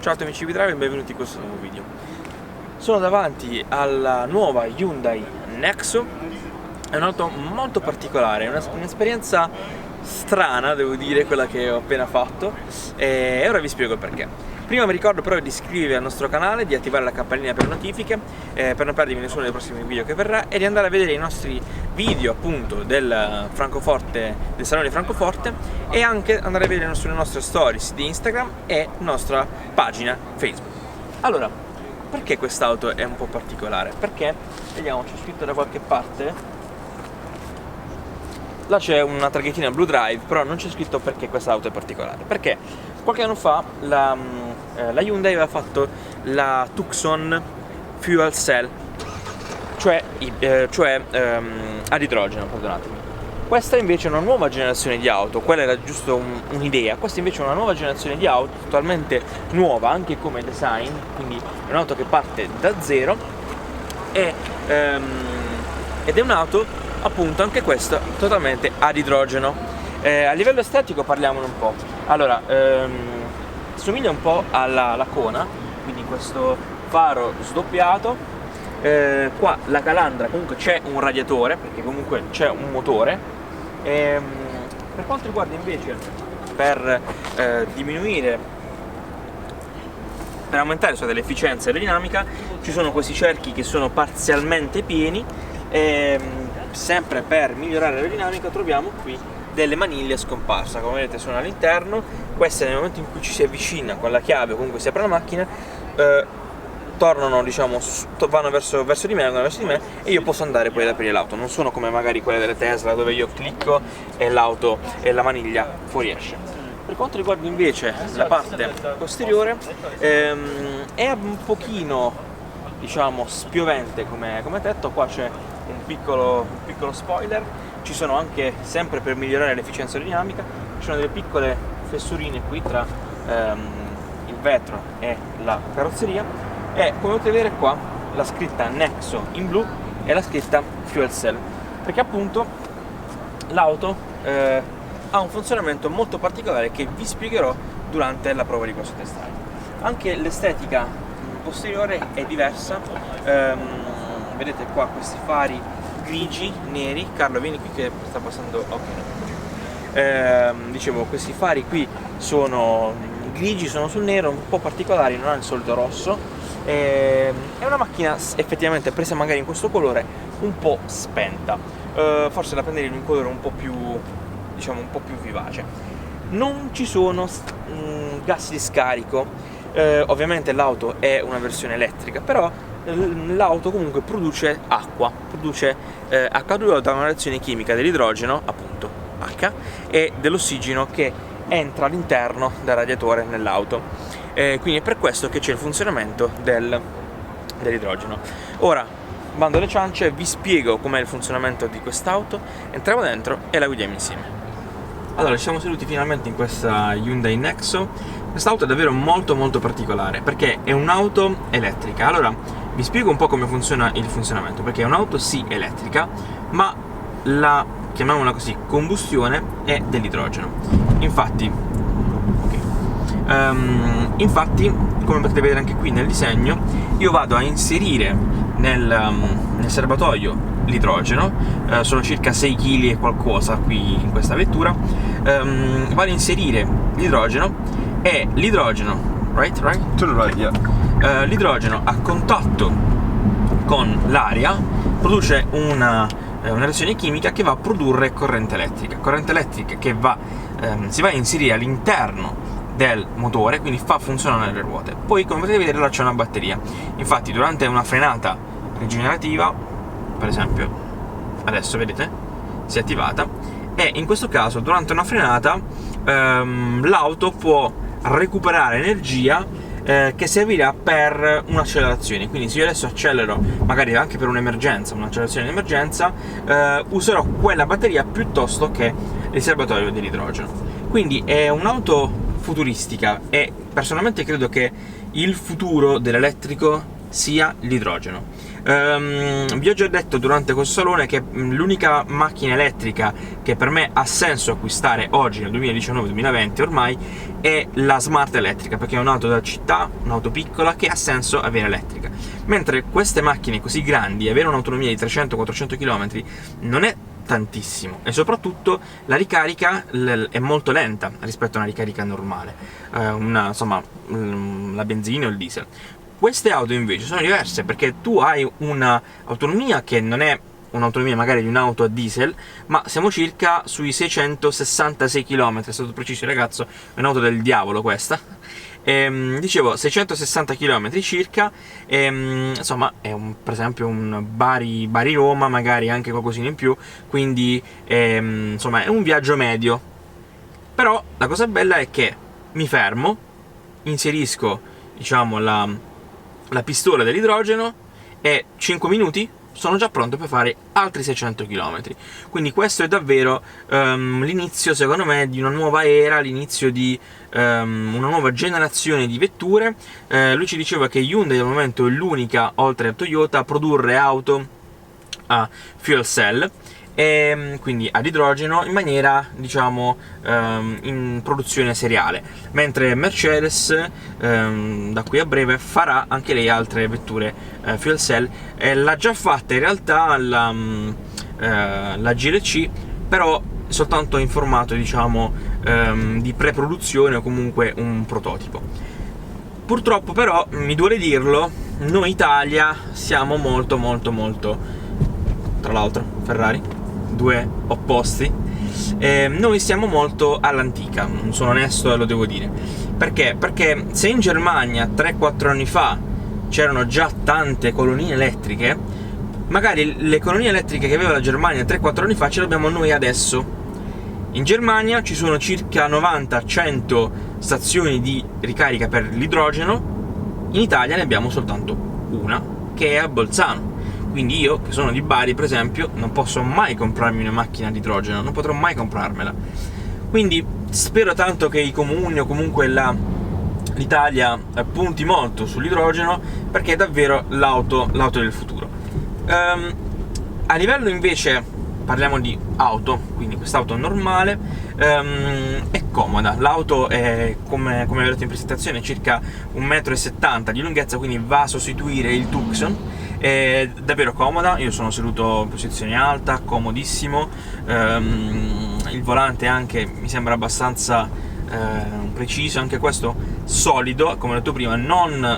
Ciao amici di Drive e benvenuti in questo nuovo video. Sono davanti alla nuova Hyundai Nexo. È un'auto molto particolare, è un'esperienza strana, devo dire, quella che ho appena fatto, e ora vi spiego il perché. Prima vi ricordo però di iscrivervi al nostro canale, di attivare la campanellina per notifiche, per non perdervi nessuno dei prossimi video che verrà, e di andare a vedere i nostri video appunto del Salone di Francoforte, e anche andare a vedere sulle nostre stories di Instagram e nostra pagina Facebook. Allora, perché quest'auto è un po' particolare? Perché, vediamo, c'è scritto da qualche parte. Là c'è una targhettina Blue Drive, però non c'è scritto perché questa auto è particolare. Perché qualche anno fa la Hyundai aveva fatto la Tucson Fuel Cell, cioè ad idrogeno, perdonatemi. Questa invece è una nuova generazione di auto, quella era giusto un'idea. Questa invece è una nuova generazione di auto, totalmente nuova anche come design, quindi è un'auto che parte da zero ed è un'auto appunto anche questa totalmente ad idrogeno. A livello estetico parliamone un po'. Allora, somiglia un po' alla Kona, quindi questo faro sdoppiato, qua la calandra comunque c'è un radiatore, perché comunque c'è un motore. Per quanto riguarda invece per aumentare l'efficienza aerodinamica, ci sono questi cerchi che sono parzialmente pieni. Sempre per migliorare l'aerodinamica troviamo qui delle maniglie a scomparsa, come vedete sono all'interno. Queste nel momento in cui ci si avvicina con la chiave o comunque si apre la macchina, tornano, diciamo, vanno verso di me, e io posso andare poi ad aprire l'auto. Non sono come magari quelle delle Tesla dove io clicco e l'auto e la maniglia fuoriesce. Per quanto riguarda invece la parte posteriore, è un pochino, diciamo, spiovente come tetto. Qua c'è un piccolo spoiler, ci sono anche, sempre per migliorare l'efficienza aerodinamica, ci sono delle piccole fessurine qui tra il vetro e la carrozzeria, e come potete vedere qua la scritta Nexo in blu e la scritta Fuel Cell, perché appunto l'auto ha un funzionamento molto particolare che vi spiegherò durante la prova di questo test drive. Anche l'estetica posteriore è diversa. Vedete qua questi fari grigi, neri. Carlo, vieni qui che sta passando. Ok. Dicevo, questi fari qui sono grigi, sono sul nero, un po' particolari, non ha il solito rosso. È una macchina effettivamente, presa magari in questo colore, un po' spenta. Forse la prenderei in un colore un po' più, diciamo, un po' più vivace. Non ci sono gas di scarico. Ovviamente l'auto è una versione elettrica, però l'auto comunque produce acqua, H2O da una reazione chimica dell'idrogeno, appunto H, e dell'ossigeno che entra all'interno del radiatore nell'auto, quindi è per questo che c'è il funzionamento dell'idrogeno. Ora, bando alle ciance, vi spiego com'è il funzionamento di quest'auto, entriamo dentro e la guidiamo insieme. Allora, siamo seduti finalmente in questa Hyundai Nexo. Quest'auto è davvero molto particolare, perché è un'auto elettrica. Allora, vi spiego un po' come funziona il funzionamento, perché è un'auto sì elettrica, ma la, chiamiamola così, combustione è dell'idrogeno. Infatti, come potete vedere anche qui nel disegno, io vado a inserire nel serbatoio l'idrogeno, sono circa 6 kg e qualcosa qui in questa vettura. Vado a inserire l'idrogeno, e l'idrogeno l'idrogeno a contatto con l'aria produce una reazione chimica che va a produrre corrente elettrica che si va a inserire all'interno del motore, quindi fa funzionare le ruote. Poi, come potete vedere, là c'è una batteria. Infatti durante una frenata rigenerativa, per esempio adesso vedete si è attivata, e in questo caso durante una frenata l'auto può recuperare energia che servirà per un'accelerazione. Quindi se io adesso accelero, magari anche per un'accelerazione in emergenza, userò quella batteria piuttosto che il serbatoio dell'idrogeno. Quindi è un'auto futuristica, e personalmente credo che il futuro dell'elettrico sia l'idrogeno. Vi ho già detto durante questo salone che l'unica macchina elettrica che per me ha senso acquistare oggi nel 2019-2020 ormai è la Smart elettrica, perché è un'auto da città, un'auto piccola che ha senso avere elettrica, mentre queste macchine così grandi, avere un'autonomia di 300-400 km non è tantissimo, e soprattutto la ricarica è molto lenta rispetto a una ricarica normale, insomma la benzina o il diesel. Queste auto invece sono diverse, perché tu hai un'autonomia che non è un'autonomia magari di un'auto a diesel, ma siamo circa sui 666 km, è stato preciso ragazzo, è un'auto del diavolo questa. Dicevo 660 km circa, insomma è per esempio un Bari-Roma, magari anche qualcosina in più, quindi insomma è un viaggio medio. Però la cosa bella è che mi fermo, inserisco diciamo la pistola dell'idrogeno e 5 minuti sono già pronto per fare altri 600 km. Quindi questo è davvero l'inizio, secondo me, di una nuova era, l'inizio di una nuova generazione di vetture. Lui ci diceva che Hyundai al momento è l'unica, oltre a Toyota, a produrre auto a fuel cell, e quindi ad idrogeno, in maniera diciamo in produzione seriale, mentre Mercedes da qui a breve farà anche lei altre vetture fuel cell, l'ha già fatta in realtà la GLC, però soltanto in formato diciamo di pre-produzione o comunque un prototipo. Purtroppo però, mi duole dirlo, noi Italia siamo molto, tra l'altro Ferrari, due opposti, noi siamo molto all'antica, sono onesto e lo devo dire. Perché? Perché se in Germania 3-4 anni fa c'erano già tante colonnine elettriche, magari le colonnine elettriche che aveva la Germania 3-4 anni fa ce le abbiamo noi adesso. In Germania ci sono circa 90-100 stazioni di ricarica per l'idrogeno, in Italia ne abbiamo soltanto una, che è a Bolzano. Quindi io, che sono di Bari per esempio, non posso mai comprarmi una macchina di idrogeno, non potrò mai comprarmela. Quindi spero tanto che i comuni o comunque l'Italia punti molto sull'idrogeno, perché è davvero l'auto del futuro. A livello invece, parliamo di auto, quindi quest'auto normale, è comoda. L'auto è, come ho detto in presentazione, circa 1,70 m di lunghezza, quindi va a sostituire il Tucson. È davvero comoda, io sono seduto in posizione alta, comodissimo, il volante anche mi sembra abbastanza preciso, anche questo solido, come ho detto prima, non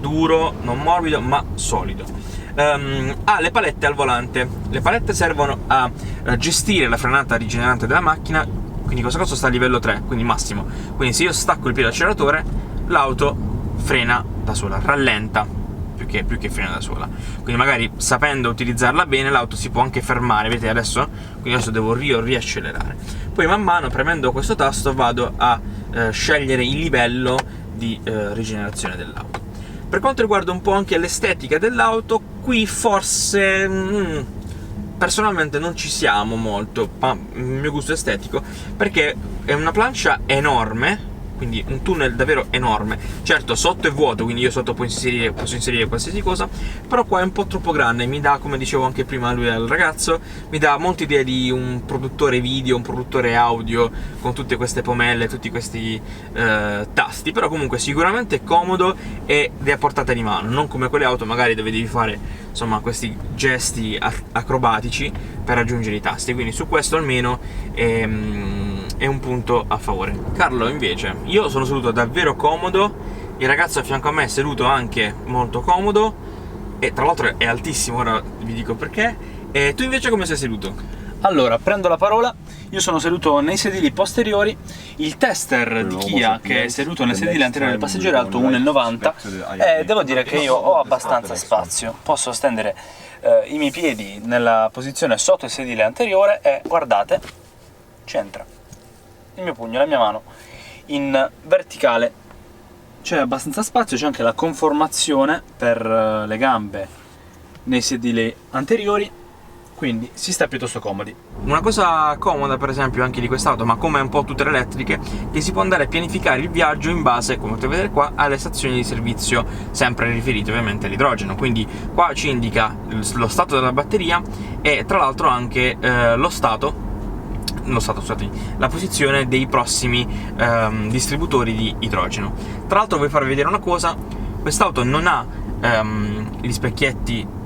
duro, non morbido, ma solido. Ha le palette al volante. Le palette servono a gestire la frenata rigenerante della macchina, quindi questo sta a livello 3, quindi massimo. Quindi se io stacco il piede acceleratore, l'auto frena da sola, rallenta più che frena da sola. Quindi magari sapendo utilizzarla bene l'auto si può anche fermare, vedete adesso? Quindi adesso devo riaccelerare. Poi man mano, premendo questo tasto, vado a scegliere il livello di rigenerazione dell'auto. Per quanto riguarda un po' anche l'estetica dell'auto, qui forse personalmente non ci siamo molto, ma il mio gusto estetico, perché è una plancia enorme, quindi un tunnel davvero enorme. Certo, sotto è vuoto, quindi io sotto posso inserire qualsiasi cosa, però qua è un po' troppo grande, mi dà, come dicevo anche prima lui al ragazzo, mi dà molta idea di un produttore video, un produttore audio, con tutte queste pomelle, tutti questi tasti. Però comunque sicuramente è comodo ed è a portata di mano, non come quelle auto magari dove devi fare insomma questi gesti acrobatici per raggiungere i tasti. Quindi su questo almeno è un punto a favore. Carlo invece, io sono seduto davvero comodo, il ragazzo a fianco a me è seduto anche molto comodo, e tra l'altro è altissimo, ora vi dico perché. E tu invece come sei seduto? Allora, prendo la parola. Io sono seduto nei sedili posteriori. Il tester di Kia, che è seduto nel sedile anteriore del passeggero, è alto 1,90 m, e devo dire che io ho abbastanza spazio. Posso stendere i miei piedi nella posizione sotto il sedile anteriore e, guardate, c'entra il mio pugno, la mia mano, in verticale. C'è abbastanza spazio, c'è anche la conformazione per le gambe nei sedili anteriori, quindi si sta piuttosto comodi. Una cosa comoda per esempio anche di quest'auto, ma come un po' tutte le elettriche, che si può andare a pianificare il viaggio in base, come potete vedere qua, alle stazioni di servizio, sempre riferite ovviamente all'idrogeno. Quindi qua ci indica lo stato della batteria e tra l'altro anche la posizione dei prossimi distributori di idrogeno. Tra l'altro voglio farvi vedere una cosa: quest'auto non ha gli specchietti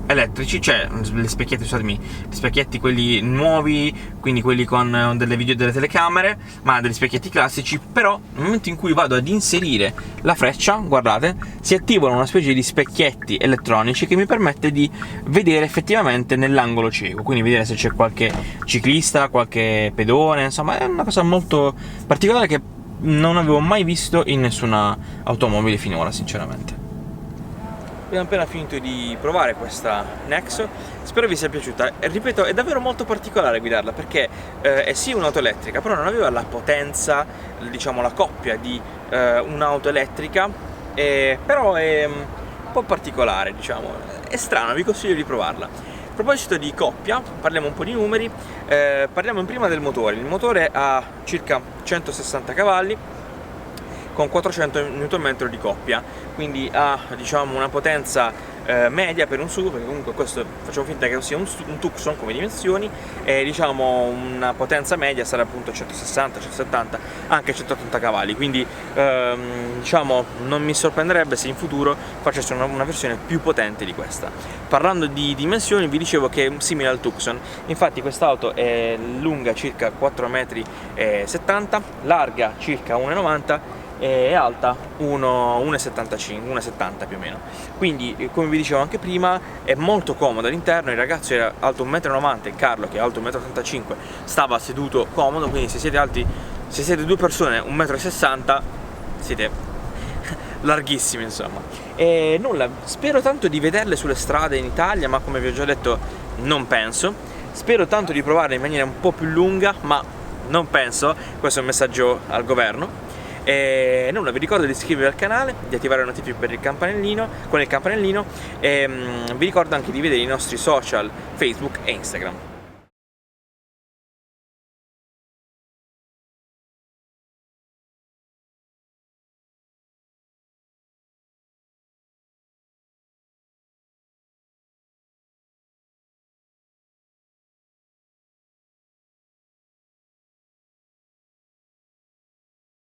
elettrici, cioè gli specchietti quelli nuovi, quindi quelli con delle telecamere, ma degli specchietti classici. Però nel momento in cui vado ad inserire la freccia, guardate, si attivano una specie di specchietti elettronici che mi permette di vedere effettivamente nell'angolo cieco, quindi vedere se c'è qualche ciclista, qualche pedone, insomma è una cosa molto particolare che non avevo mai visto in nessuna automobile finora, sinceramente. Abbiamo appena finito di provare questa Nexo, spero vi sia piaciuta. Ripeto, è davvero molto particolare guidarla, perché è sì un'auto elettrica, però non aveva la potenza, diciamo la coppia di un'auto elettrica, però è un po' particolare, diciamo, è strano, vi consiglio di provarla. A proposito di coppia, parliamo un po' di numeri, parliamo prima del motore. Il motore ha circa 160 cavalli, con 400 Nm di coppia, quindi ha, diciamo, una potenza media per un SUV, perché comunque questo facciamo finta che sia un Tucson come dimensioni, e diciamo una potenza media sarà appunto 160, 170, anche 180 cavalli, quindi diciamo non mi sorprenderebbe se in futuro facesse una versione più potente di questa. Parlando di dimensioni, vi dicevo che è simile al Tucson, infatti quest'auto è lunga circa 4,70 m, larga circa 1,90 m e alta 1,75, 1,70 più o meno. Quindi, come vi dicevo anche prima, è molto comodo all'interno. Il ragazzo era alto 1,90 m e Carlo, che è alto 1,85 m, stava seduto comodo, quindi se siete due persone 1,60 m siete larghissimi, insomma. E nulla, spero tanto di vederle sulle strade in Italia, ma come vi ho già detto non penso. Spero tanto di provarle in maniera un po' più lunga, ma non penso. Questo è un messaggio al governo. E nulla, vi ricordo di iscrivervi al canale, di attivare le notifiche per il campanellino, e vi ricordo anche di vedere i nostri social Facebook e Instagram.